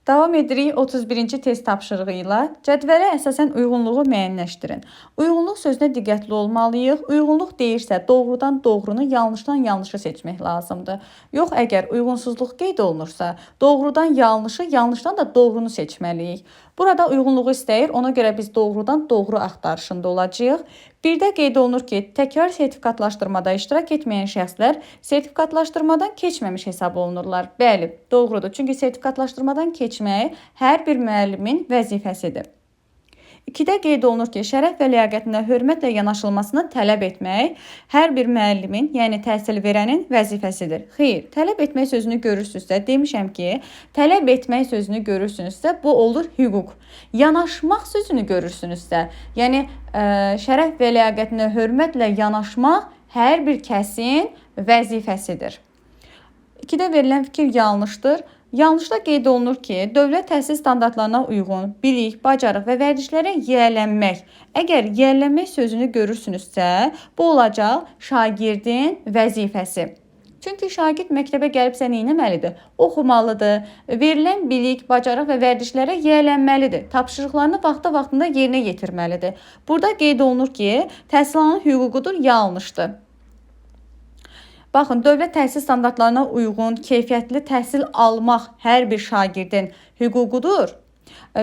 Davam edirik 31-ci test tapşırığı ilə. Cədvələ əsasən uyğunluğu müəyyənləşdirin. Uyğunluq sözünə diqqətli olmalıyıq. Uyğunluq deyirsə doğrudan doğrunu, yanlışdan yanlışı seçmək lazımdır. Yox, əgər uyğunsuzluq qeyd olunursa, doğrudan yanlışı, yanlışdan da doğrunu seçməliyik. Burada uyğunluğu istəyir, ona görə biz doğrudan doğru axtarışında olacağıq. Bir də qeyd olunur ki, təkrar sertifikatlaşdırmada iştirak etməyən şəxslər sertifikatlaşdırmadan keçməmiş hesab olunurlar. Bəli, doğrudur. Çünki sertifikatlaşdırmadan keçmək hər bir müəllimin vəzifəsidir. 2-də qeyd olunur ki, şərəf və ləyaqətinə hörmətlə yanaşılmasını tələb etmək hər bir müəllimin, yəni təhsil verənin vəzifəsidir. Xeyr, tələb etmək sözünü görürsünüzsə, demişəm ki, tələb etmək sözünü görürsünüzsə, bu olur hüquq. Yanaşmaq sözünü görürsünüzsə, yəni şərəf və ləyaqətinə hörmətlə yanaşmaq hər bir kəsin vəzifəsidir. 2-də verilən fikir yanlışdır. Yanlışda qeyd olunur ki, dövlət təhsil standartlarına uyğun bilik, bacarıq və vərdişlərə yiyələnmək. Əgər yiyələnmək sözünü görürsünüzsə, bu olacaq şagirdin vəzifəsi. Çünki şagird məktəbə gəlibsə nə etməlidir? Oxumalıdır, verilən bilik, bacarıq və vərdişlərə yiyələnməlidir. Tapşırıqlarını vaxtında yerinə yetirməlidir. Burada qeyd olunur ki, təhsil almanın hüququdur, yanlışdır. Baxın, dövlət təhsil standartlarına uyğun, keyfiyyətli təhsil almaq hər bir şagirdin hüququdur.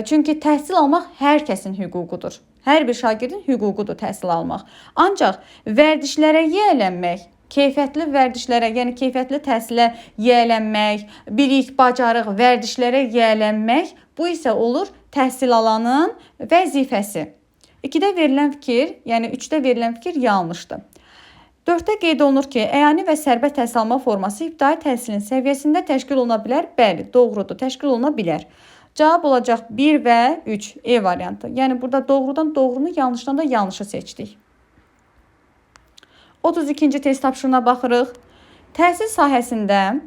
Çünki təhsil almaq hər kəsin hüququdur. Hər bir şagirdin hüququdur təhsil almaq. Ancaq vərdişlərə yiyələnmək, keyfiyyətli vərdişlərə, yəni keyfiyyətli təhsilə yiyələnmək, bilik, bacarıq, vərdişlərə yiyələnmək, bu isə olur təhsil alanın vəzifəsi. 2-də verilən fikir, yəni 3-də verilən fikir yanlışdır. 4-də qeyd olunur ki, əyani və sərbəst təhsil alma forması ibtidai təhsilin səviyyəsində təşkil oluna bilər. Bəli, doğrudur, təşkil oluna bilər. Cavab olacaq 1 və 3, E variantı. Yəni burada doğrudan doğrunu, yanlışdan da yanlışı seçdik. 32-ci test tapşırığına baxırıq. Təhsil sahəsində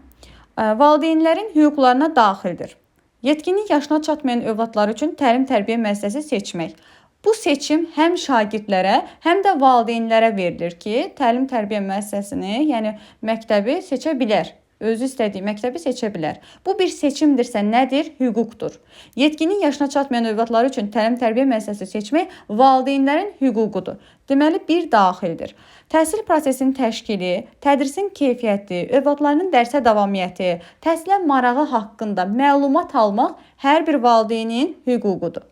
valideynlərin hüquqlarına daxildir. Yetkinlik yaşına çatmayan övladlar üçün təlim-tərbiyə müəssisəsi seçmək. Bu seçim həm şagirdlərə, həm də valideynlərə verilir ki, təlim-tərbiyə müəssisəsini, yəni məktəbi seçə bilər. Özü istədiyi məktəbi seçə bilər. Bu bir seçimdirsə nədir? Hüquqdur. Yetkinlik yaşına çatmayan övladlar üçün təlim-tərbiyə müəssisəsi seçmək valideynlərin hüququdur. Deməli, bir daxildir. Təhsil prosesinin təşkili, tədrisin keyfiyyəti, övladların dərsə davamiyyəti, təhsilə marağı haqqında məlumat almaq hər bir valideynin hüququdur.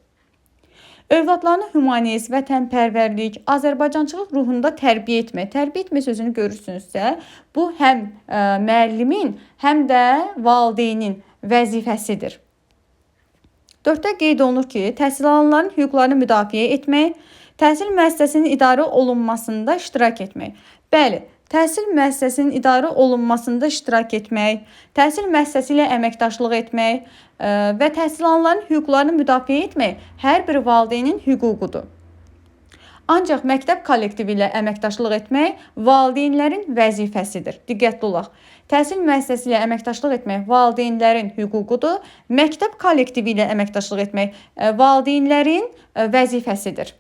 Övladlarını humanist, vətənpərvərlik, Azərbaycançılıq ruhunda tərbiyə etmək. Tərbiyə etmə sözünü görürsünüzsə, bu həm müəllimin, həm də valideynin vəzifəsidir. 4-də qeyd olunur ki, təhsil alanların hüquqlarını müdafiə etmək, təhsil müəssisəsinin idarə olunmasında iştirak etmək. Bəli, təhsil müəssisəsinin idarə olunmasında iştirak etmək, təhsil müəssisəsi ilə əməkdaşlıq etmək və təhsil alanların hüquqlarını müdafiə etmək hər bir valideynin hüququdur. Ancaq məktəb kollektivi ilə əməkdaşlıq etmək valideynlərin vəzifəsidir. Diqqətli olaq. Təhsil müəssisəsi ilə əməkdaşlıq etmək valideynlərin hüququdur. Məktəb kollektivi ilə əməkdaşlıq etmək valideynlərin vəzifəsidir.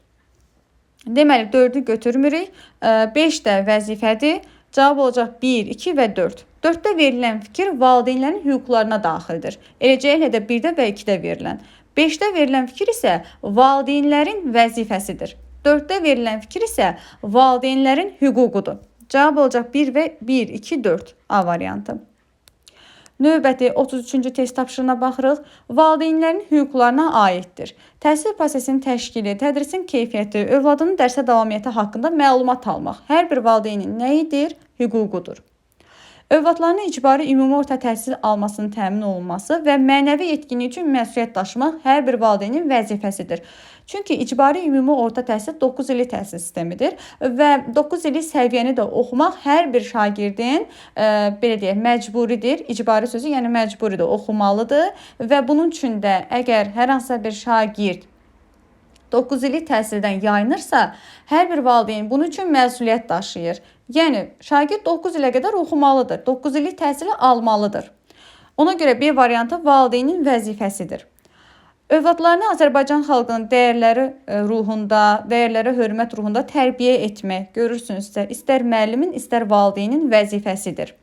Deməli, 4-ü götürmürük. 5 də vəzifədir. Cavab olacaq 1, 2 və 4. 4-də verilən fikir valideynlərin hüquqlarına daxildir. Eləcə elə də 1-də və 2-də verilən. 5-də verilən fikir isə valideynlərin vəzifəsidir. 4-də verilən fikir isə valideynlərin hüququdur. Cavab olacaq 1 və 1, 2, 4 A variantı. Növbəti 33-cü test tapşırığına baxırıq. Valideynlərin hüquqlarına aiddir. Təhsil prosesinin təşkili, tədrisin keyfiyyəti, övladının dərsə davamiyyəti haqqında məlumat almaq hər bir valideynin nəyidir? Hüququdur. Övladlarının icbari ümumi orta təhsil almasının təmin olunması və mənəvi yetkinlik üçün məsuliyyət daşımaq hər bir valideynin vəzifəsidir. Çünki icbari ümumi orta təhsil 9 illik təhsil sistemidir və 9 illik səviyyəni də oxumaq hər bir şagirdin belə deyək, məcburidir. İcbari sözü, yəni məcburidir, oxumalıdır və bunun üçün də əgər hər hansısa bir şagird 9 illik təhsildən yayınırsa, hər bir valideyn bunun üçün məsuliyyət daşıyır. Yəni, şagird 9 ilə qədər oxumalıdır, 9 illik təhsili almalıdır. Ona görə B variantı valideynin vəzifəsidir. Övladlarını Azərbaycan xalqının dəyərləri ruhunda, dəyərlərə hörmət ruhunda tərbiyə etmək, görürsünüzsə, istər müəllimin, istər valideynin vəzifəsidir.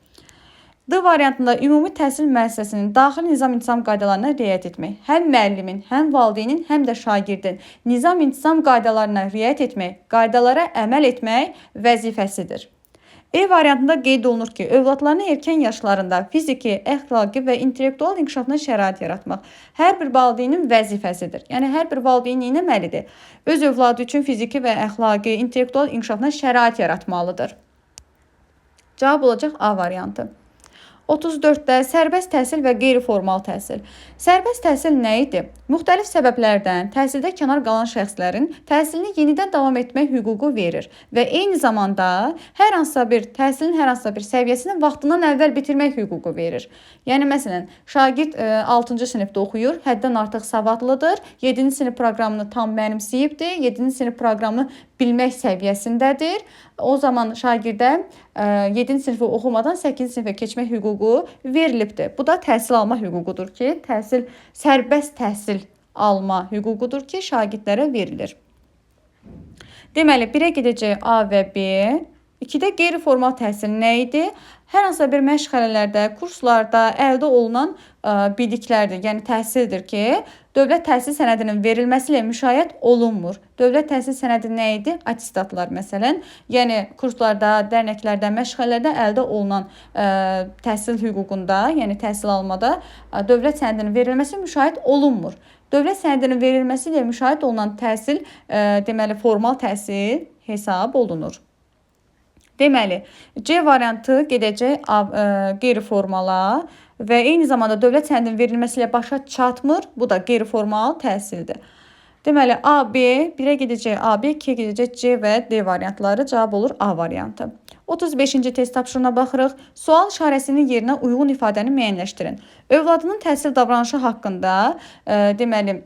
D variantında ümumi təhsil müəssisəsinin daxili nizam-intizam qaydalarına riayət etmək, həm müəllimin, həm valideynin, həm də şagirdin nizam-intizam qaydalarına riayət etmək, qaydalara əməl etmək vəzifəsidir. E variantında qeyd olunur ki, övladlarına erkən yaşlarında fiziki, əxlaqi və intellektual inkişafına şərait yaratmaq hər bir valideynin vəzifəsidir. Yəni, hər bir valideyn nə etməlidir? Öz övladı üçün fiziki və əxlaqi, intellektual inkişafına şərait yaratmalıdır. Cavab olacaq A variantı. 34-də sərbəst təhsil və qeyri-formal təhsil. Sərbəst təhsil nə idi? Müxtəlif səbəblərdən təhsildə kənar qalan şəxslərin təhsilini yenidən davam etmək hüququ verir və eyni zamanda təhsilin hər hansısa bir səviyyəsini vaxtından əvvəl bitirmək hüququ verir. Yəni, məsələn, şagird 6-cı sinifdə oxuyur, həddən artıq savadlıdır, 7-ci sinif proqramını tam mənimsəyibdir, 7-ci sinif proqramını bilmək səviyyəsindədir. O zaman şagirdə 7-ci sinifi oxumadan 8-ci sinifə keçmək hüququ verilibdir. Bu da təhsil alma hüququdur ki, sərbəst təhsil alma hüququdur ki, şagirdlərə verilir. Deməli, 1-ə gedəcək A və B. 2-də qeyri-formal təhsil nə idi? Hər hansısa bir məşğələlərdə, kurslarda əldə olunan biliklərdir, yəni təhsildir ki, dövlət təhsil sənədinin verilməsi ilə müşayiət olunmur. Dövlət təhsil sənədi nə idi? Attestatlar məsələn, yəni kurslarda, dərnəklərdə, məşğələlərdə əldə olunan təhsil hüququnda, yəni təhsil almada dövlət sənədinin verilməsi müşayiət olunmur. Dövlət sənədinin verilməsi ilə müşahidə olunan təhsil, deməli, formal təhsil hesab olunur. Deməli, C variantı gedəcək qeyri-formala və eyni zamanda dövlət sənədinin verilməsi ilə başa çatmır. Bu da qeyri-formal təhsildir. Deməli, A, B, 1-ə gedəcək A, B, 2-yə gedəcək C və D variantları. Cavab olur A variantı. 35-ci test tapşırığına baxırıq. Sual işarəsinin yerinə uyğun ifadəni müəyyənləşdirin. Övladının təhsil davranışı haqqında, deməli,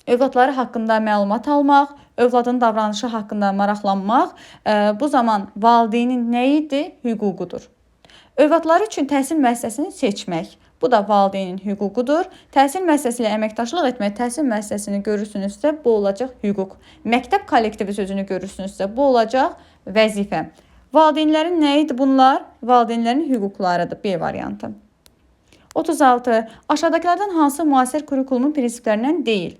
övladları haqqında məlumat almaq, övladın davranışı haqqında maraqlanmaq, bu zaman valideynin nə idi? Hüququdur. Övladları üçün təhsil müəssisəsini seçmək, bu da valideynin hüququdur. Təhsil müəssisəsi ilə əməkdaşlıq etmək, təhsil müəssisəsini görürsünüzsə, bu olacaq hüquq. Məktəb kollektivi sözünü görürsünüzsə, bu olacaq vəzifə. Valideynlərin nə idi bunlar? Valideynlərin hüquqlarıdır. B variantı. 36. Aşağıdakılardan hansı müasir kurikulumun prinsiplərindən deyil?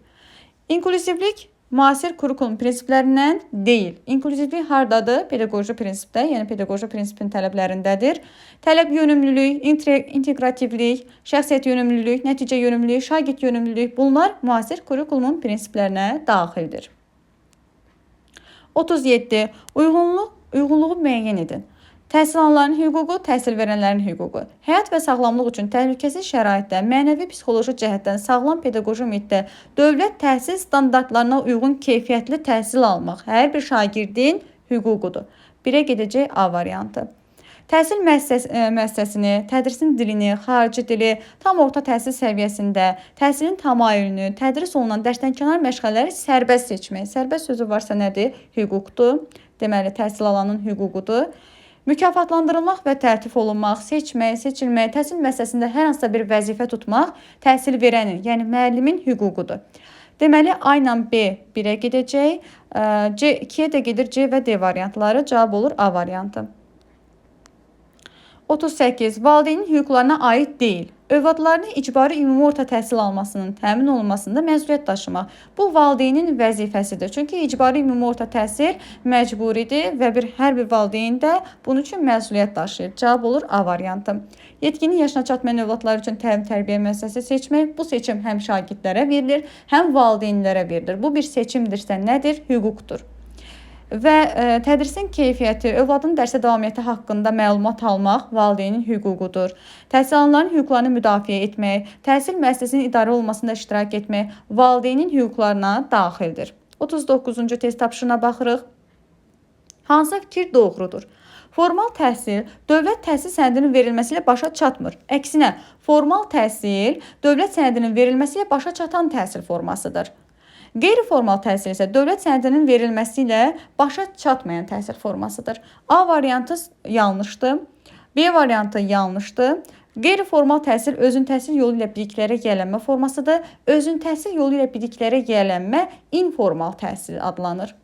İnklüzivlik müasir kurikulum prinsiplərindən deyil. İnklüzivlik hardadır? Pedaqoji prinsipdə, yəni pedaqoji prinsipin tələblərindədir. Tələb yönümlülük, integrativlik, şəxsiyyət yönümlülük, nəticə yönümlülük, şagird yönümlülük bunlar müasir kurikulumun prinsiplərinə daxildir. 37. Uyğunluğu müəyyən edin. Təhsil alanların hüququ, təhsil verənlərin hüququ. Həyat və sağlamlıq üçün təhlükəsiz şəraitdə, mənəvi psixoloji cəhətdən sağlam pedaqoji mühitdə dövlət təhsil standartlarına uyğun keyfiyyətli təhsil almaq hər bir şagirdin hüququdur. 1-ə gedəcək A variantı. Təhsil müəssisəsini, tədrisin dilini, xarici dili, tam orta təhsil səviyyəsində, təhsilin təmayülünü, tədris olunan dərsdənkənar məşğələləri sərbəst seçmək. Sərbəst sözü varsa nədir? Hüquqdur. Deməli, təhsil alanın hüququdur. Mükafatlandırılmaq və tərtib olunmaq, seçmək, seçilmək, təhsil müəssisəsində hər hansısa bir vəzifə tutmaq təhsil verənin, yəni müəllimin hüququdur. Deməli, A ilə B 1-ə gedəcək, C 2-yə də gedir, C və D variantları. Cavab olur A variantı. 38. Valideynin hüquqlarına aid deyil. Övladlarını icbari ümumi orta təhsil almasının təmin olunmasında məsuliyyət daşımaq. Bu valideynin vəzifəsidir. Çünki icbari ümumi orta təhsil məcburidir və hər bir valideyn də bunun üçün məsuliyyət daşıyır. Cavab olur A variantı. Yetkinlik yaşına çatmayan övladlar üçün təlim-tərbiyə müəssisəsi seçmək. Bu seçim həm şagirdlərə verilir, həm valideynlərə verilir. Bu bir seçimdirsə nədir? Hüquqdur. Və tədrisin keyfiyyəti, övladın dərsə davamiyyəti haqqında məlumat almaq valideynin hüququdur. Təhsil alanların hüquqlarını müdafiə etmək, təhsil müəssisəsinin idarə olunmasında iştirak etmək valideynin hüquqlarına daxildir. 39-cu test tapşırığına baxırıq. Hansı fikir doğrudur? Formal təhsil dövlət təhsil sənədinin verilməsi ilə başa çatmır. Əksinə, formal təhsil dövlət sənədinin verilməsi ilə başa çatan təhsil formasıdır. Qeyri-formal təhsil isə dövlət sənədinin verilməsi ilə başa çatmayan təhsil formasıdır. A variantı yanlışdır. B variantı yanlışdır. Qeyri-formal təhsil özün təhsil yolu ilə biliklərə yiyələnmə formasıdır. Özün təhsil yolu ilə biliklərə yiyələnmə informal təhsil adlanır.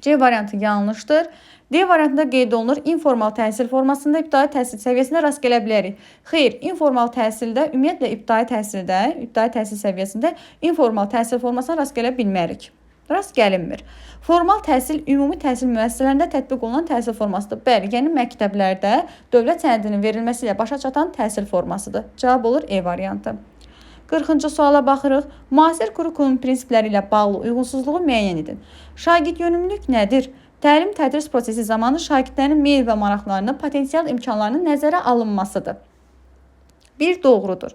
C variantı yanlışdır. D variantında qeyd olunur, informal təhsil formasında ibtidai təhsil səviyyəsində rast gələ bilərik. Xeyr, informal təhsildə, ümumiyyətlə ibtidai təhsil səviyyəsində informal təhsil formasına rast gələ bilmərik. Rast gəlinmir. Formal təhsil ümumi təhsil müəssisələrində tətbiq olunan təhsil formasıdır. Bəli, yəni məktəblərdə dövlət sənədinin verilməsi ilə başa çatan təhsil formasıdır. Cavab olur E variantı. 40-cı suala baxırıq. Müasir kurikulum prinsipləri ilə bağlı uyğunsuzluğu müəyyən edin. Şagird yönümlülük nədir? Təlim-tədris prosesi zamanı şagirdlərin meyl və maraqlarını, potensial imkanlarının nəzərə alınmasıdır. Bir doğrudur.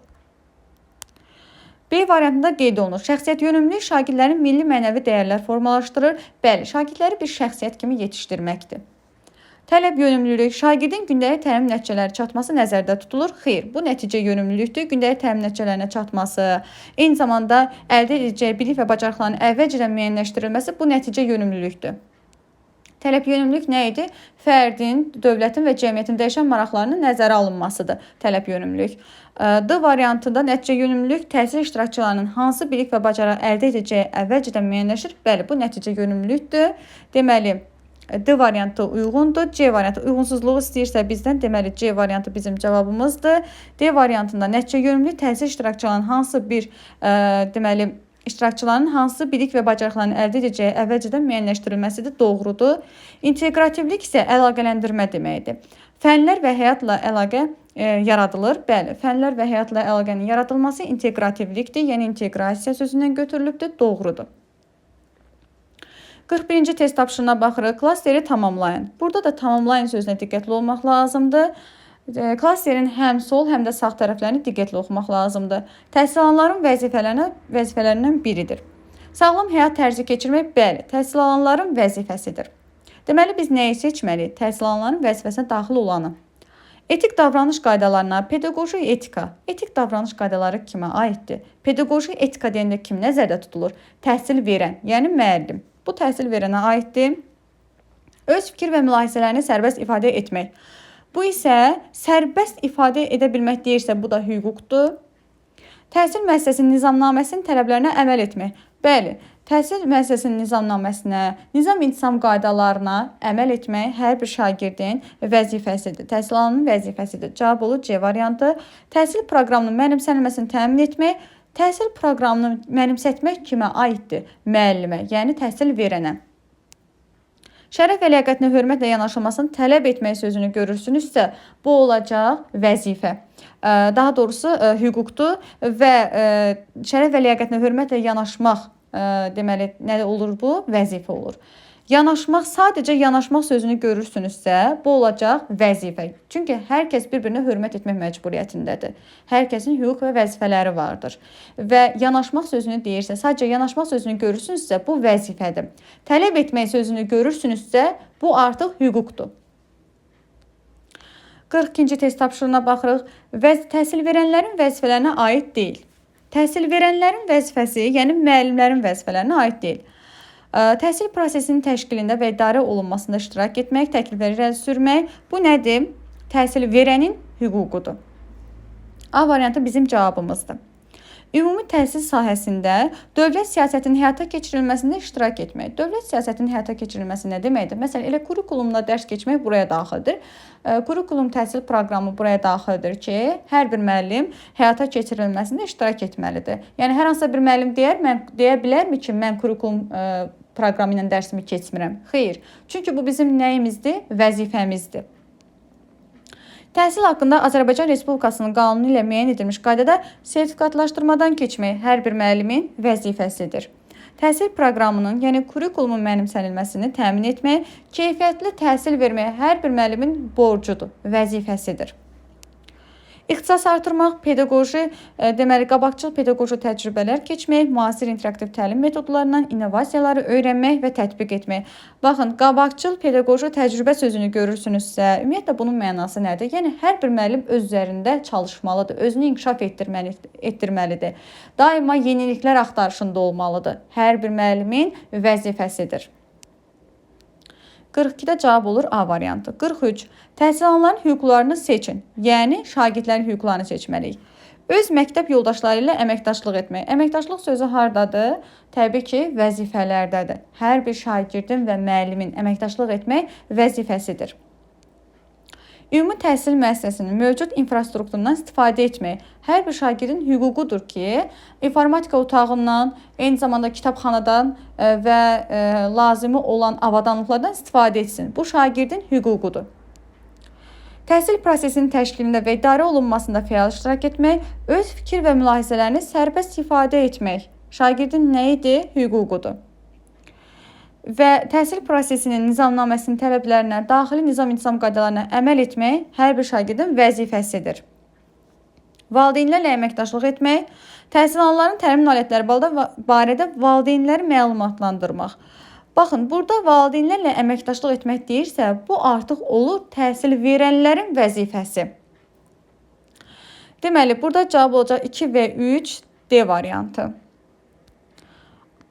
B variantında qeyd olunur. Şəxsiyyət yönümlülük şagirdlərin milli mənəvi dəyərlər formalaşdırır. Bəli, şagirdləri bir şəxsiyyət kimi yetişdirməkdir. Tələb yönümlülük şagirdin gündəlik təlim nəticələri çatması nəzərdə tutulur. Xeyr, bu nəticə yönümlülükdür. Gündəlik təlim nəticələrinə çatması, eyni zamanda əldə edəcəyi bilik və bacarıqların əvvəlcədən müəyyənləşdirilməsi bu nəticə yönümlülükdür. Tələb yönümlülük nə idi? Fərdin, dövlətin və cəmiyyətin dəyişən maraqlarının nəzərə alınmasıdır. Tələb yönümlülük. D variantında nəticə yönümlülük təhsil iştirakçılarının hansı bilik və bacarıq əldə edəcəyi əvvəlcədən müəyyənləşir. Bəli, bu nəticə yönümlülükdür. Deməli, D variantı uyğundur. C variantı uyğunsuzluğu istəyirsə bizdən, deməli C variantı bizim cavabımızdır. D variantında nəticə yönümlülük təhsil iştirakçılarının iştirakçıların hansı bilik və bacarıqlarını əldə edəcəyi əvvəlcədən müəyyənləşdirilməsidir. Doğrudur. İnteqrativlik isə əlaqələndirmə deməkdir. Fənlər və həyatla əlaqə yaradılır. Bəli, fənlər və həyatla əlaqənin yaradılması inteqrativlikdir, yəni inteqrasiya sözündən götürülübdür. Doğrudur. 41-ci test tapşırığına baxırıq. Klasteri tamamlayın. Burada da tamamlayın sözünə diqqətli olmaq lazımdır. Klasterin həm sol, həm də sağ tərəflərini diqqətli oxumaq lazımdır. Təhsil alanların vəzifələrindən biridir. Sağlam həyat tərzi keçirmək, bəli, təhsil alanların vəzifəsidir. Deməli, biz nəyi seçməliyik? Təhsil alanların vəzifəsinə daxil olanı. Etik davranış qaydalarına, pedaqoji etika. Etik davranış qaydaları kimə aiddir? Pedaqoji etika deyəndə kim nəzərdə tutulur? Təhsil verən, yəni müəllim. Bu təhsil verənə aiddir. Öz fikir və mülahizələrini sərbəst ifadə etmək. Bu isə sərbəst ifadə edə bilmək deyirsə, bu da hüquqdur. Təhsil müəssisəsinin nizamnaməsinin tələblərinə əməl etmək. Bəli, təhsil müəssisəsinin nizamnaməsinə, nizam-intizam qaydalarına əməl etmək hər bir şagirdin vəzifəsidir. Təhsil alanının vəzifəsidir. Cavab olur C variantı. Təhsil proqramının mənimsənilməsini təmin etmək. Təhsil proqramını mənimsətmək kimə aiddir? Müəllimə, yəni təhsil verənə. Şərəf və liaqətinə hörmətlə yanaşılmasını tələb etmək sözünü görürsünüzsə, bu olacaq vəzifə. Daha doğrusu hüquqdur və şərəf və liaqətinə hörmətlə yanaşmaq deməli nə olur bu? Vəzifə olur. Yanaşmaq, sadəcə yanaşmaq sözünü görürsünüzsə, bu olacaq vəzifə. Çünki hər kəs bir-birinə hörmət etmək məcburiyyətindədir. Hər kəsin hüquq və vəzifələri vardır. Və yanaşmaq sözünü deyirsə, sadəcə yanaşmaq sözünü görürsünüzsə, bu vəzifədir. Tələb etmək sözünü görürsünüzsə, bu artıq hüquqdur. 42-ci test tapşırığına baxırıq. Təhsil verənlərin vəzifələrinə aid deyil. Təhsil verənlərin vəzifəsi, yəni müəllimlərin vəzifələrinə aid deyil. Təhsil prosesinin təşkilində və idarə olunmasında iştirak etmək, təklifləri irəli sürmək, bu nədir? Təhsil verənin hüququdur. A variantı bizim cavabımızdır. Ümumi təhsil sahəsində dövlət siyasətinin həyata keçirilməsində iştirak etmək. Dövlət siyasətinin həyata keçirilməsi nə deməkdir? Məsələn, elə kurikulumda dərs keçmək buraya daxildir. Kurikulum təhsil proqramı buraya daxildir ki, hər bir müəllim həyata keçirilməsində iştirak etməlidir. Yəni, hər hansısa bir müəllim deyə bilərmi ki, mən kurikulum proqramı ilə dərsimi keçmirəm? Xeyr. Çünki bu bizim nəyimizdir? Vəzifəmizdir. Təhsil haqqında Azərbaycan Respublikasının qanunu ilə müəyyən edilmiş qaydada sertifikatlaşdırmadan keçmək hər bir müəllimin vəzifəsidir. Təhsil proqramının, yəni kurikulumun mənimsənilməsini təmin etmək, keyfiyyətli təhsil vermək hər bir müəllimin borcudur, vəzifəsidir. İxtisas artırmaq, pedaqoji, deməli, qabaqcıl pedaqoji təcrübələr keçmək, müasir interaktiv təlim metodlarından innovasiyaları öyrənmək və tətbiq etmək. Baxın, qabaqcıl pedaqoji təcrübə sözünü görürsünüzsə, ümumiyyətlə bunun mənası nədir? Yəni, hər bir müəllim öz üzərində çalışmalıdır, özünü inkişaf etdirməlidir. Daima yeniliklər axtarışında olmalıdır. Hər bir müəllimin vəzifəsidir. 42-də cavab olur A variantı. 43. Təhsil alanların hüquqlarını seçin. Yəni, şagirdlərin hüquqlarını seçməliyik. Öz məktəb yoldaşları ilə əməkdaşlıq etmək. Əməkdaşlıq sözü hardadır? Təbii ki, vəzifələrdədir. Hər bir şagirdin və müəllimin əməkdaşlıq etmək vəzifəsidir. Ümumi təhsil müəssisəsinin mövcud infrastrukturundan istifadə etmək hər bir şagirdin hüququdur ki, informatika otağından, eyni zamanda kitabxanadan və lazımi olan avadanlıqlardan istifadə etsin. Bu şagirdin hüququdur. Təhsil prosesinin təşkilində və idarə olunmasında fəal iştirak etmək, öz fikir və mülahizələrini sərbəst ifadə etmək şagirdin nə idi? Hüququdur. Və təhsil prosesinin nizamnaməsinin tələblərinə, daxili nizam-intizam qaydalarına əməl etmək hər bir şagirdin vəzifəsidir. Valideynlərlə əməkdaşlıq etmək, təhsil alanların təlim nailiyyətləri barədə valideynləri məlumatlandırmaq. Baxın, burada valideynlərlə əməkdaşlıq etmək deyirsə, bu artıq olur təhsil verənlərin vəzifəsi. Deməli, burada cavab olacaq 2 və 3 D variantı.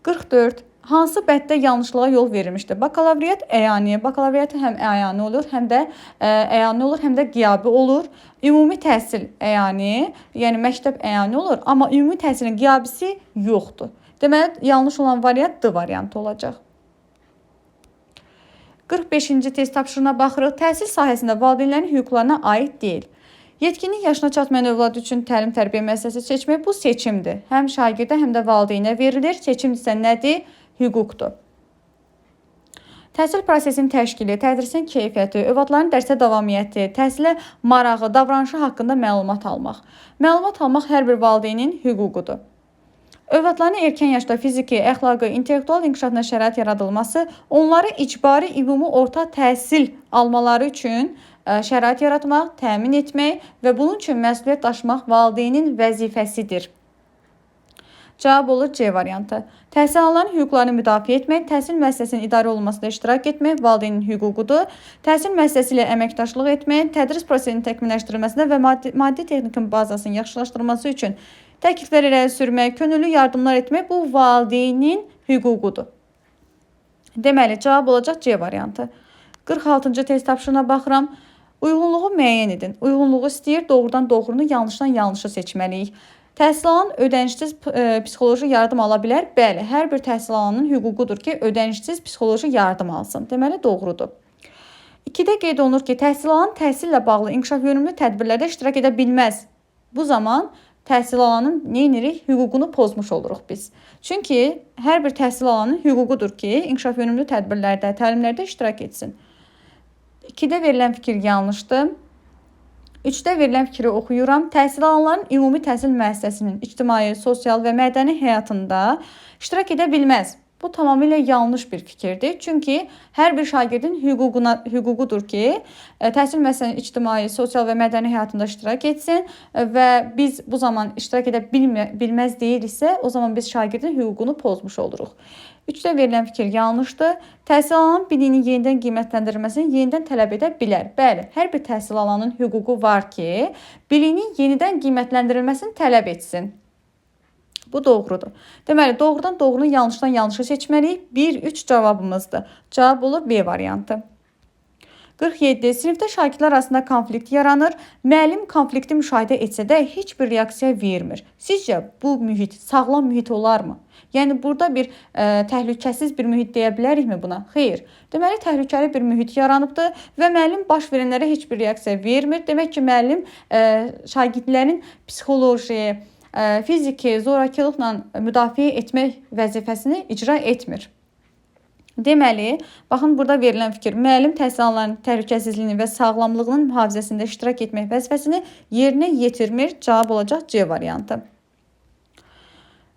44. Hansı bənddə yanlışlığa yol verilmişdir? Bakalavriat əyani. Bakalavriat həm əyani olur, həm də əyani olur, həm də qiyabi olur. Ümumi təhsil əyani, yəni məktəb əyani olur, amma ümumi təhsilin qiyabisi yoxdur. Deməli, yanlış olan variant D variantı olacaq. 45-ci test tapşırığına baxırıq. Təhsil sahəsində valideynlərin hüquqlarına aid deyil. Yetkinlik yaşına çatmayan övlad üçün təlim-tərbiyə müəssisəsi seçmək bu seçimdir. Həm şagirdə, həm də valideynə verilir. Seçim isə nədir? Hüquqdur. Təhsil prosesinin təşkili, tədrisin keyfiyyəti, övladların dərsə davamiyyəti, təhsilə marağı, davranışı haqqında məlumat almaq. Məlumat almaq hər bir valideynin hüququdur. Övladların erkən yaşda fiziki, əxlaqi, intellektual inkişafına şərait yaradılması, onları icbari ümumi orta təhsil almaları üçün şərait yaratmaq, təmin etmək və bunun üçün məsuliyyət daşımaq valideynin vəzifəsidir. Cavab olur C variantı. Təhsil alanların hüquqlarını müdafiə etmək, təhsil müəssisəsinin idarə olunmasında iştirak etmək valideynin hüququdur. Təhsil müəssisəsi ilə əməkdaşlıq etmək, tədris prosesinin təkmilləşdirilməsində və maddi texnikin bazasının yaxşılaşdırılması üçün təkliflər irəli sürmək, könüllü yardımlar etmək bu valideynin hüququdur. Deməli, cavab olacaq C variantı. 46-cı test tapşırığına baxıram. Uyğunluğu müəyyən edin. Uyğunluğu istəyir, doğrudan doğrunu, yanlışdan yanlışı seçməliyik. Təhsil alan ödənişsiz psixoloji yardım ala bilər. Bəli, hər bir təhsil alanın hüququdur ki, ödənişsiz psixoloji yardım alsın. Deməli, doğrudur. 2-də qeyd olunur ki, təhsil alan təhsillə bağlı inkişaf yönümlü tədbirlərdə iştirak edə bilməz. Bu zaman təhsil alanın neyinirik? Hüququnu pozmuş oluruq biz. Çünki hər bir təhsil alanın hüququdur ki, inkişaf yönümlü tədbirlərdə, təlimlərdə iştirak etsin. 2-də verilən fikir yanlışdır. 3-də verilən fikri oxuyuram. Təhsil alanların ümumi təhsil müəssisəsinin ictimai, sosial və mədəni həyatında iştirak edə bilməz. Bu tamamilə yanlış bir fikirdir. Çünki hər bir şagirdin hüququdur ki, təhsil müəssisəsinin ictimai, sosial və mədəni həyatında iştirak etsin və biz bu zaman iştirak edə bilməz deyiriksə, o zaman biz şagirdin hüququnu pozmuş oluruq. 3-də verilən fikir yanlışdır. Təhsil alanın biliyinin yenidən qiymətləndirilməsini yenidən tələb edə bilər. Bəli, hər bir təhsil alanın hüququ var ki, biliyinin yenidən qiymətləndirilməsini tələb etsin. Bu doğrudur. Deməli, doğrudan doğrunu, yanlışdan yanlışı seçməliyik. 1-3 cavabımızdır. Cavab olur B variantı. 47. Sinifdə şagirdlər arasında konflikt yaranır. Müəllim konflikti müşahidə etsə də heç bir reaksiya vermir. Sizcə bu mühit sağlam mühit olarmı? Yəni burada bir təhlükəsiz bir mühit deyə bilərikmi buna? Xeyr. Deməli, təhlükəli bir mühit yaranıbdır və müəllim baş verənlərə heç bir reaksiya vermir. Demək ki, müəllim şagirdlərin psixoloji, fiziki zorakılıqla müdafiə etmək vəzifəsini icra etmir. Deməli, baxın burada verilən fikir, müəllim təhsil alanların təhlükəsizliyinin və sağlamlığının mühafizəsində iştirak etmək vəzifəsini yerinə yetirmir. Cavab olacaq C variantı.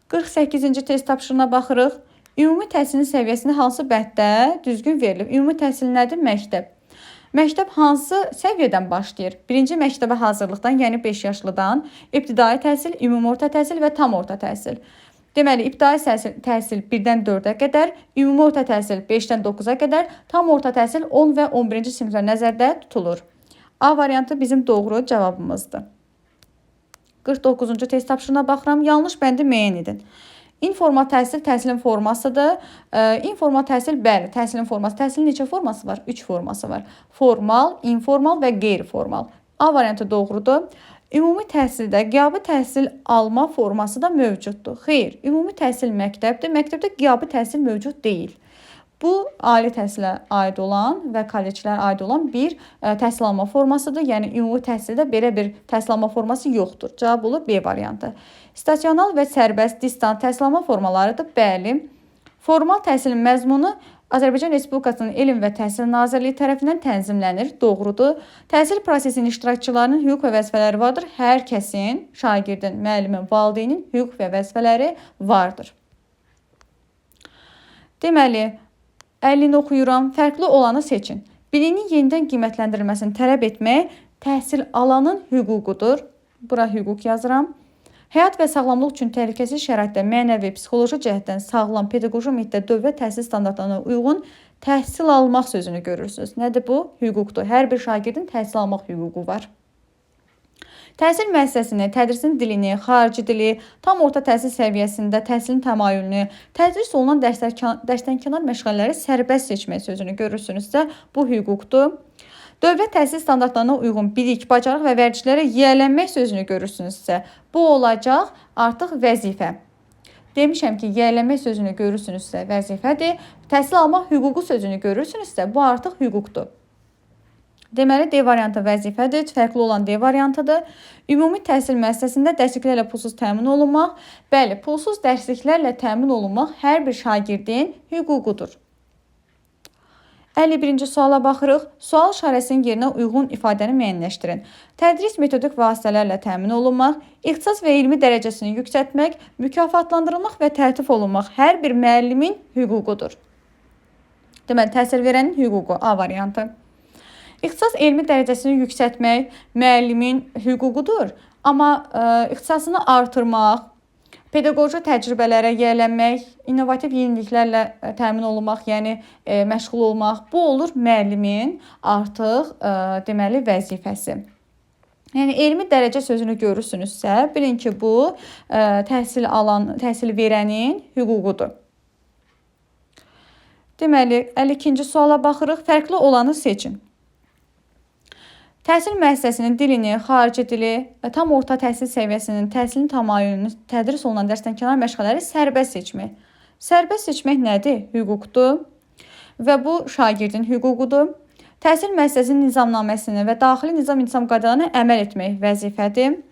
48-ci test tapşırığına baxırıq. Ümumi təhsilin səviyyəsini hansı bənddə düzgün verilib? Ümumi təhsil nədir? Məktəb. Məktəb hansı səviyyədən başlayır? Birinci məktəbə hazırlıqdan, yəni 5 yaşlıdan, ibtidai təhsil, ümumi orta təhsil və tam orta təhsil. Deməli, ibtidai təhsil 1-dən 4-ə qədər, ümumi orta təhsil 5-dən 9-a qədər, tam orta təhsil 10 və 11-ci siniflər nəzərdə tutulur. A variantı bizim doğru cavabımızdır. 49-cu test tapşırığına baxıram. Yanlış bəndi müəyyən edin. İnformal təhsil təhsilin formasıdır. İnformal təhsil, bəli, təhsilin forması. Təhsilin neçə forması var? 3 forması var. Formal, informal və qeyri-formal. A variantı doğrudur. Ümumi təhsildə qiyabi təhsil alma forması da mövcuddur. Xeyr, ümumi təhsil məktəbdir. Məktəbdə qiyabi təhsil mövcud deyil. Bu, ali təhsilə aid olan və kolleclərə aid olan bir təhsil alma formasıdır. Yəni, ümumi təhsildə belə bir təhsil alma forması yoxdur. Cavab olur B variantı. Stasionar və sərbəst distant təhsil alma formalarıdır. Bəli, formal təhsilin məzmunu Azərbaycan Respublikasının Elm və Təhsil Nazirliyi tərəfindən tənzimlənir. Doğrudur. Təhsil prosesinin iştirakçılarının hüquq və vəzifələri vardır. Hər kəsin, şagirdin, müəllimin, valideynin hüquq və vəzifələri vardır. Deməli, 50-ni oxuyuram. Fərqli olanı seçin. Bilinin yenidən qiymətləndirilməsini tələb etmək təhsil alanın hüququdur. Bura hüquq yazıram. Həyat və sağlamlıq üçün təhlükəsiz şəraitdə mənəvi, psixoloji cəhətdən sağlam, pedaqoji mühitdə dövlət təhsil standartlarına uyğun təhsil almaq sözünü görürsünüz. Nədir bu? Hüquqdur. Hər bir şagirdin təhsil almaq hüququ var. Təhsil müəssisəsini, tədrisin dilini, xarici dili, tam orta təhsil səviyyəsində təhsilin təmayülünü, tədris olunan dərsdənkənar məşğələləri sərbəst seçmək sözünü görürsünüzsə, bu hüquqdur. Dövlət təhsil standartlarına uyğun bilik, bacarıq və vərdişlərə yiyələnmək sözünü görürsünüzsə, bu olacaq artıq vəzifə. Demişəm ki, yiyələnmək sözünü görürsünüzsə vəzifədir. Təhsil almaq hüququ sözünü görürsünüzsə, bu artıq hüquqdur. Deməli, D variantı vəzifədir, fərqli olan D variantıdır. Ümumi təhsil müəssisəsində dərsliklərlə pulsuz təmin olunmaq. Bəli, pulsuz dərsliklərlə təmin olunmaq hər bir şagirdin hüququdur. 51-ci suala baxırıq. Sual işarəsinin yerinə uyğun ifadəni müəyyənləşdirin. Tədris metodik vasitələrlə təmin olunmaq, ixtisas və elmi dərəcəsini yüksəltmək, mükafatlandırılmaq və təltif olunmaq hər bir müəllimin hüququdur. Deməli, təhsil verənin hüququ A variantı. İxtisas elmi dərəcəsini yüksəltmək müəllimin hüququdur, amma ixtisasını artırmaq, pedaqoji təcrübələrə yiyələnmək, innovativ yeniliklərlə təmin olunmaq, yəni məşğul olmaq, bu olur müəllimin artıq deməli vəzifəsi. Yəni elmi dərəcə sözünü görürsünüzsə, bilin ki, bu təhsil verənin hüququdur. Deməli, 52-ci suala baxırıq. Fərqli olanı seçin. Təhsil müəssisəsinin dilini, xarici dili, tam orta təhsil səviyyəsinin təhsilin təmayülünü, tədris olunan dərsdənkənar məşğələləri sərbəst seçmək. Sərbəst seçmək nədir? Hüquqdur və bu şagirdin hüququdur. Təhsil müəssisəsinin nizamnaməsini və daxili nizam-intizam qaydalarına əməl etmək vəzifədir.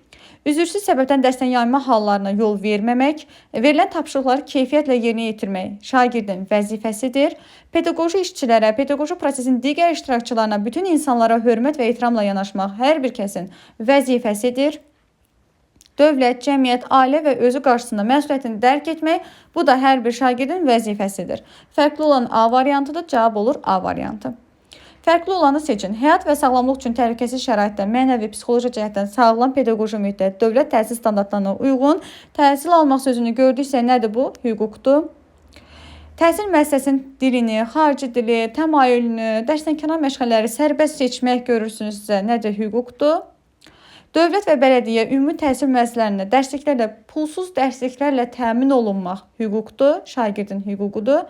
Üzürsüz səbəbdən dərsdən yayınma hallarına yol verməmək, verilən tapşırıqları keyfiyyətlə yerinə yetirmək şagirdin vəzifəsidir. Pedaqoji işçilərə, pedaqoji prosesin digər iştirakçılarına, bütün insanlara hörmət və ehtiramla yanaşmaq hər bir kəsin vəzifəsidir. Dövlət, cəmiyyət, ailə və özü qarşısında məsuliyyətini dərk etmək, bu da hər bir şagirdin vəzifəsidir. Fərqli olan A variantıdır, cavab olur A variantı. Fərqli olanı seçin. Həyat və sağlamlıq üçün təhlükəsiz şəraitdə mənəvi, psixoloji cəhətdən sağlam pedaqoji mühitdə dövlət təhsil standartlarına uyğun təhsil almaq sözünü gördüksə, nədir bu? Hüquqdur. Təhsil müəssisəsinin dilini, xarici dili, təmayülünü, dərsdənkənar məşğələləri sərbəst seçmək görürsünüzsə, nədir? Hüquqdur. Dövlət və bələdiyyə ümumi təhsil müəssisələrində dərsliklərlə, pulsuz dərsliklərlə təmin olunmaq hüquqdur, şagirdin hüququdur.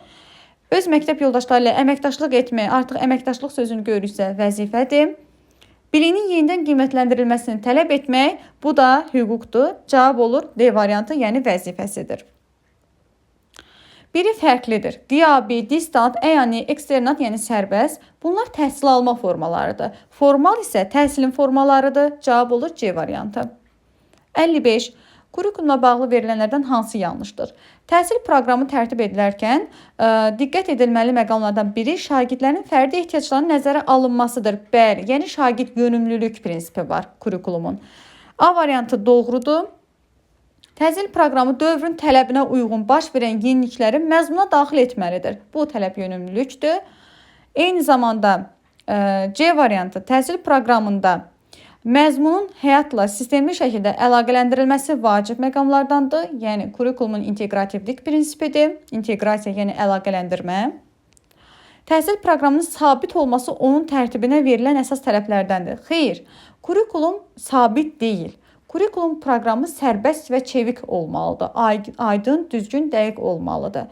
Öz məktəb yoldaşları ilə əməkdaşlıq etmək, artıq əməkdaşlıq sözünü görürsə vəzifədir. Bilinin yenidən qiymətləndirilməsini tələb etmək, bu da hüquqdur. Cavab olur D variantı, yəni vəzifəsidir. Biri fərqlidir. Qiyabi, distant, əyani, eksternat, yəni sərbəst. Bunlar təhsil alma formalarıdır. Formal isə təhsilin formalarıdır. Cavab olur C variantı. 55. Kurikulumla bağlı verilənlərdən hansı yanlışdır? Təhsil proqramı tərtib edilərkən diqqət edilməli məqamlardan biri şagirdlərin fərdi ehtiyaclarının nəzərə alınmasıdır. Bəli, yəni şagird yönümlülük prinsipi var kurikulumun. A variantı doğrudur. Təhsil proqramı dövrün tələbinə uyğun baş verən yenilikləri məzmuna daxil etməlidir. Bu tələb yönümlülükdür. Eyni zamanda C variantı təhsil proqramında məzmunun həyatla sistemli şəkildə əlaqələndirilməsi vacib məqamlardandır. Yəni, kurikulumun integrativlik prinsipidir. İnteqrasiya, yəni əlaqələndirmə. Təhsil proqramının sabit olması onun tərtibinə verilən əsas tələblərdəndir. Xeyr, kurikulum sabit deyil. Kurikulum proqramı sərbəst və çevik olmalıdır. Aydın, düzgün, dəqiq olmalıdır.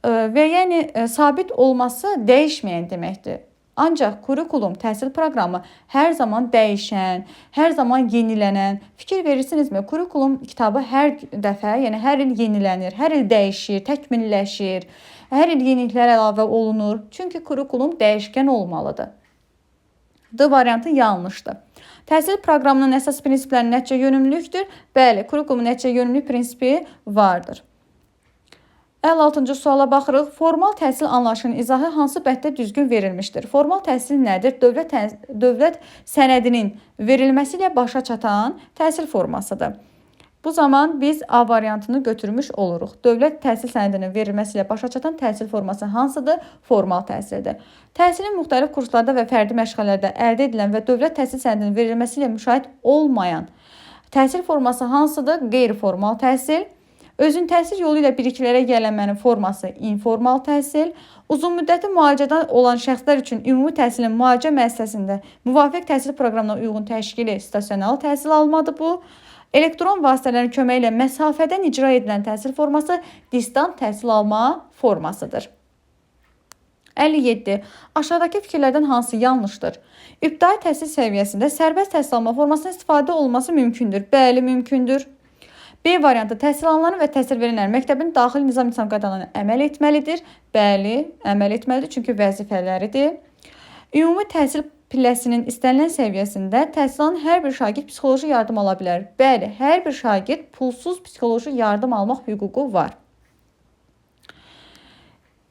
Və yəni, sabit olması dəyişməyən deməkdir. Ancaq kurikulum, təhsil proqramı hər zaman dəyişən, hər zaman yenilənən. Fikir verirsinizmi? Kurikulum kitabı hər dəfə, yəni hər il yenilənir, hər il dəyişir, təkmilləşir, hər il yeniliklər əlavə olunur. Çünki kurikulum dəyişkən olmalıdır. D variantı yanlışdır. Təhsil proqramının əsas prinsipləri nəticə yönümlülükdür. Bəli, kurikulumun nəticə yönümlülük prinsipi vardır. 56-cı suala baxırıq. Formal təhsil anlayışının izahı hansı bənddə düzgün verilmişdir? Formal təhsil nədir? Dövlət sənədinin verilməsi ilə başa çatan təhsil formasıdır. Bu zaman biz A variantını götürmüş oluruq. Dövlət təhsil sənədinin verilməsi ilə başa çatan təhsil forması hansıdır? Formal təhsildir. Təhsilin müxtəlif kurslarda və fərdi məşğələlərdə əldə edilən və dövlət təhsil sənədinin verilməsi ilə müşahidə olmayan təhsil forması hansıdır? Qeyri-formal təhsil. Özün təhsil yolu ilə biliklərə yiyələnmənin forması informal təhsil. Uzun müddətli müalicədə olan şəxslər üçün ümumi təhsilin müalicə müəssisəsində müvafiq təhsil proqramına uyğun təşkili stasionar təhsil almadır bu. Elektron vasitələrin köməyi ilə məsafədən icra edilən təhsil forması distant təhsil alma formasıdır. 57. Aşağıdakı fikirlərdən hansı yanlışdır? İbtidai təhsil səviyyəsində sərbəst təhsil alma formasından istifadə olunması mümkündür. Bəli, mümkündür. B variantı təhsil alanların və təhsil verilənlərin məktəbin daxili nizam qaydalarına əməl etməlidir. Bəli, əməl etməlidir, çünki vəzifələridir. Ümumi təhsil pilləsinin istənilən səviyyəsində təhsil alan hər bir şagird psixoloji yardım ala bilər. Bəli, hər bir şagird pulsuz psixoloji yardım almaq hüququ var.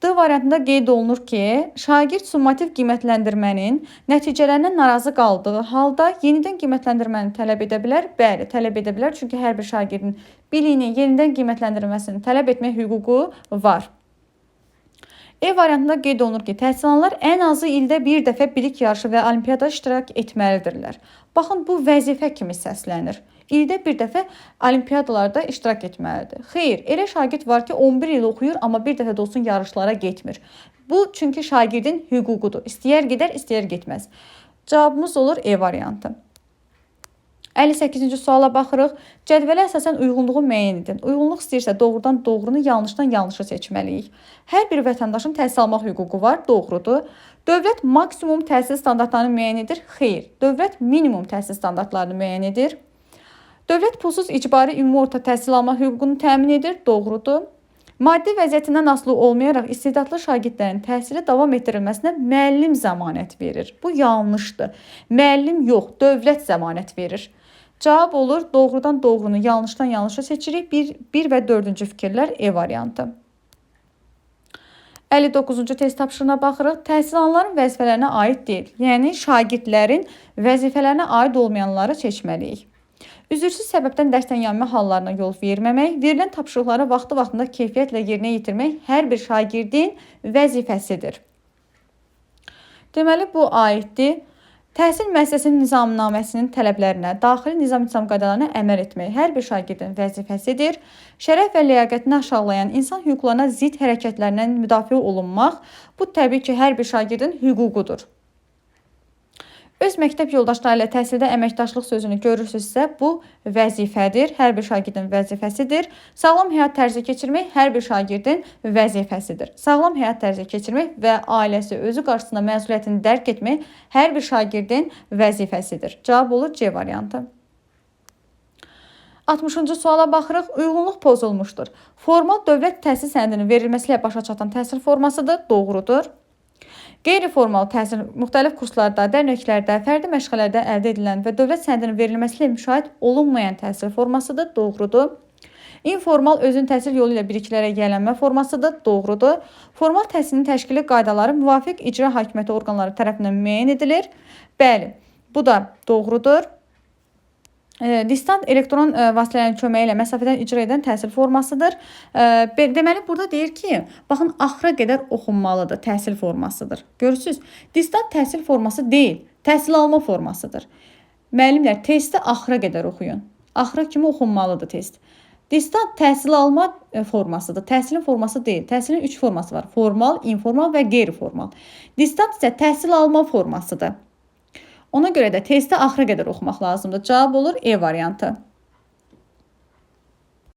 D variantında qeyd olunur ki, şagird summativ qiymətləndirmənin nəticələrindən narazı qaldığı halda yenidən qiymətləndirməni tələb edə bilər. Bəli, tələb edə bilər, çünki hər bir şagirdin biliyinin yenidən qiymətləndirilməsini tələb etmək hüququ var. E variantında qeyd olunur ki, təhsil alanlar ən azı ildə bir dəfə bilik yarışı və olimpiyada iştirak etməlidirlər. Baxın, bu vəzifə kimi səslənir. İldə bir dəfə olimpiyadalarda iştirak etməlidir. Xeyr, elə şagird var ki, 11 il oxuyur, amma bir dəfə də olsun yarışlara getmir. Bu, çünki şagirdin hüququdur. İstəyər gedər, istəyər getməz. Cavabımız olur E variantı. 58-ci suala baxırıq. Cədvələ əsasən uyğunluğu müəyyən edin. Uyğunluq istəyirsə doğrudan doğrunu, yanlışdan yanlışı seçməliyik. Hər bir vətəndaşın təhsil almaq hüququ var, doğrudur. Dövlət maksimum təhsil standartlarını müəyyən edir. Xeyr, dövlət minimum təhsil standartlarını müəyyən edir. Dövlət pulsuz icbari ümumi orta təhsil alma hüququnu təmin edir. Doğrudur. Maddi vəziyyətindən asılı olmayaraq istedadlı şagirdlərin təhsili davam etdirilməsinə müəllim zəmanət verir. Bu yanlışdır. Müəllim yox, dövlət zəmanət verir. Cavab olur doğrudan doğrunu, yanlışdan yanlışı seçirik. 1 və 4-cü fikirlər E variantı. 59-cu test tapşırığına baxırıq. Təhsil alanların vəzifələrinə aid deyil. Yəni şagirdlərin vəzifələrinə aid olmayanları seçməliyik. Üzürsüz səbəbdən dərsdən yanma hallarına yol verməmək, verilən tapşırıqları vaxtında keyfiyyətlə yerinə yetirmək hər bir şagirdin vəzifəsidir. Deməli, bu aiddir. Təhsil müəssisəsinin nizamnaməsinin tələblərinə, daxili nizam qaydalarına əməl etmək hər bir şagirdin vəzifəsidir. Şərəf və ləyaqətini aşağılayan insan hüquqlarına zidd hərəkətlərindən müdafiə olunmaq, bu təbii ki, hər bir şagirdin hüququdur. Öz məktəb yoldaşları ilə təhsildə əməkdaşlıq sözünü görürsünüzsə, bu vəzifədir, hər bir şagirdin vəzifəsidir. Sağlam həyat tərzi keçirmək hər bir şagirdin vəzifəsidir. Sağlam həyat tərzi keçirmək və ailəsi özü qarşısında məsuliyyətini dərk etmək hər bir şagirdin vəzifəsidir. Cavab olur C variantı. 60-cı suala baxırıq. Uyğunluq pozulmuşdur. Formal dövlət təhsil sənədinin verilməsi ilə başa çatan təhsil formasıdır. Doğrudur. Qeyri-formal təhsil müxtəlif kurslarda, dərnəklərdə, fərdi məşğələlərdə əldə edilən və dövlət sənədinin verilməsi ilə müşahidə olunmayan təhsil formasıdır. Doğrudur. İnformal özün təhsil yolu ilə biliklərə yiyələnmə formasıdır. Doğrudur. Formal təhsilin təşkili qaydaları müvafiq icra hakimiyyəti orqanları tərəfindən müəyyən edilir. Bəli, bu da doğrudur. Distant elektron vasitələrin köməyi ilə məsafədən icra edən təhsil formasıdır. Deməli, burada deyir ki, baxın, axıra qədər oxunmalıdır, təhsil formasıdır. Görürsünüz, distant təhsil forması deyil, təhsil alma formasıdır. Müəllimlər, testi axıra qədər oxuyun. Axıra kimi oxunmalıdır test. Distant təhsil alma formasıdır, təhsilin forması deyil. Təhsilin 3 forması var, formal, informal və qeyri-formal. Distant isə təhsil alma formasıdır. Ona görə də testi axıra qədər oxumaq lazımdır. Cavab olur E variantı.